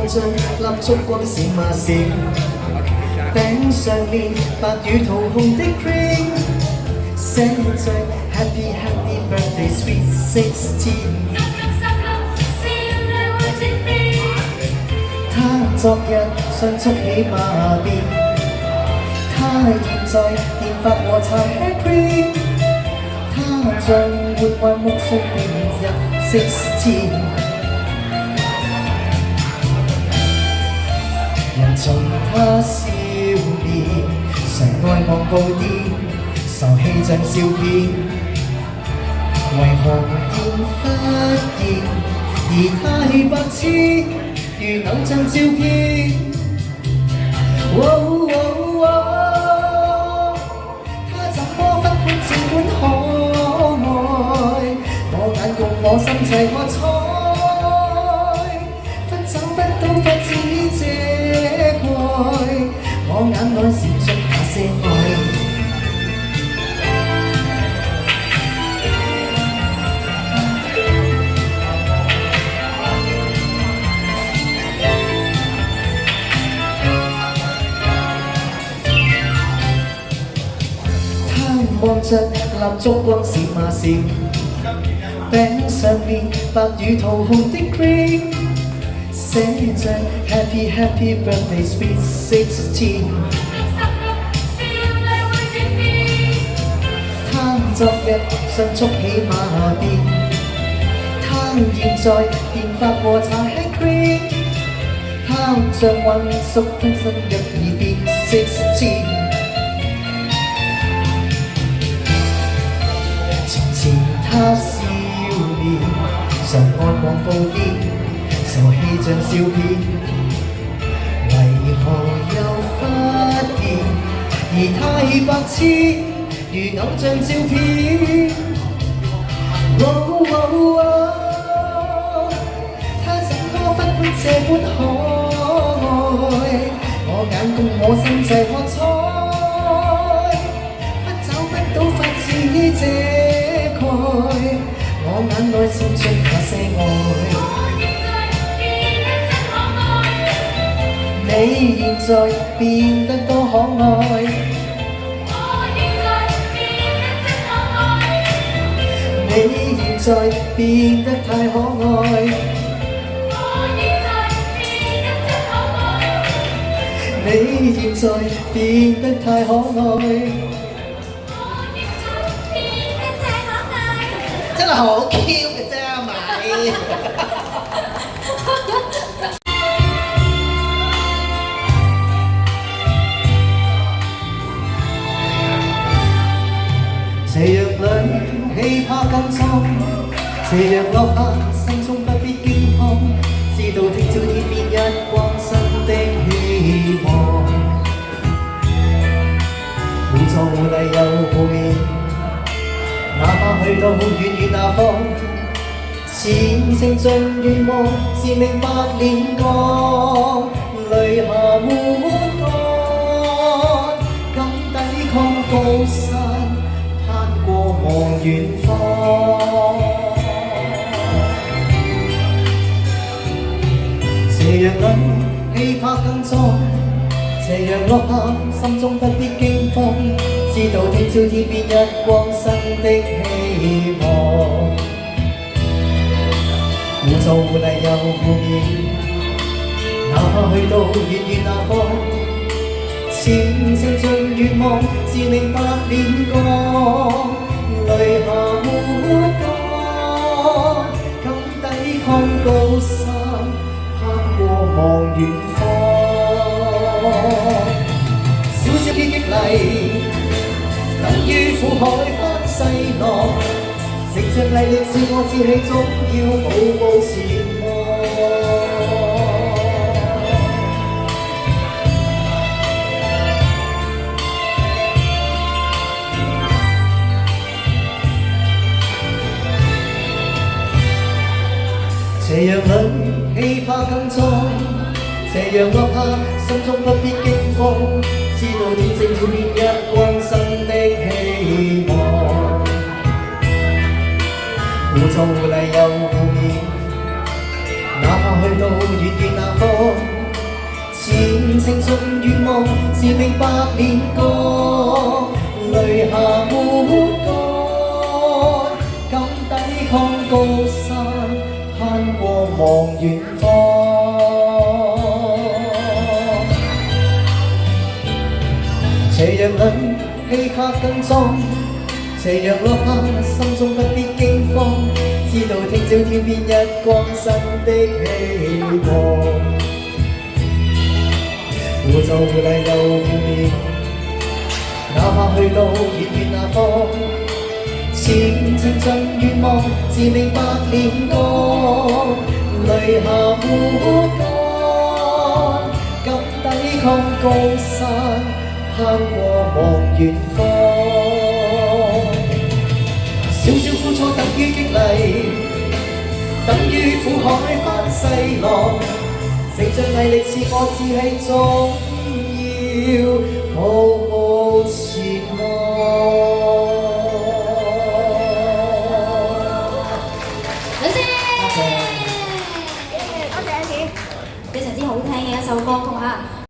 着蠟燭光閃啊閃，餅上面白與桃紅的 cream， 寫着 Happy Happy Birthday Sweet 16。他昨日想築起馬鞭，他現在電髮和搽 hair cream， 他將活幻木碎變入16。人從他笑臉，常愛望布甸，愁氣像笑片。為何現忽然，而他氣白痴，如偶像照片。他怎麼分判這般可愛？我眼共我心齊喝彩，不找不到法子遮蓋，我眼內閃出那些愛。望着蠟燭光閃啊閃，餅上面白與桃紅的 cream， 寫着 Happy Happy Birthday Sweet 16。他昨日想築起馬鞭，他現在電髮和搽 hair cream， 他像混熟吞身入耳變16。他笑臉，常看廣告店，愁氣像笑片。為何又忽然，而太白痴，如偶像照片。他怎麼分判這般可愛？我眼共我心齊喝彩，不找不到法子遮。我眼內閃出那些愛。你現在變得多可愛，你現在變得太可愛，你現在變得太可愛。真係好 Q 嘅啫，係咪？斜陽裏氣魄更壯，斜陽落下心中不必驚慌，知道聽朝天邊一光新的希望。互助互勵又互勉，哪怕去到遠遠那方，前程像願望是明白臉光，淚下抹乾，敢抵抗高山，攀過望遠方。斜陽裏氣魄更壯，斜陽落下心中不必驚慌，知道聽朝天邊一光新的希望。互助互勵又互勉，哪怕去到遠遠那方，前程像願望是明白臉光，淚下抹乾，敢抵抗高山，攀過望遠方。小小的激勵，等於苦海翻細浪，乘着毅力自我志氣，總要步步前望。斜陽裏氣魄更壯，斜陽落下心中不必驚慌，知道天正要變一光新的希望。互助互勵又互勉，哪怕去到遠遠那方，前程盡願望是命百年歌，淚下抹乾，敢抵抗高山，攀過望遠方。斜陽裏氣魄更壯，斜陽落下心中不必驚慌，知道聽朝天邊一光新的希望。互助互勵又互勉，哪怕去到遠遠那方，前程盡願望自命百年歌，淚下抹乾，敢抵抗高山，攀過望遠方。少少苦楚等於激勵，等於苦海翻細浪。成長毅力是我志氣，總要步步前望。女士，多謝，非常之好聽嘅一首歌曲啊！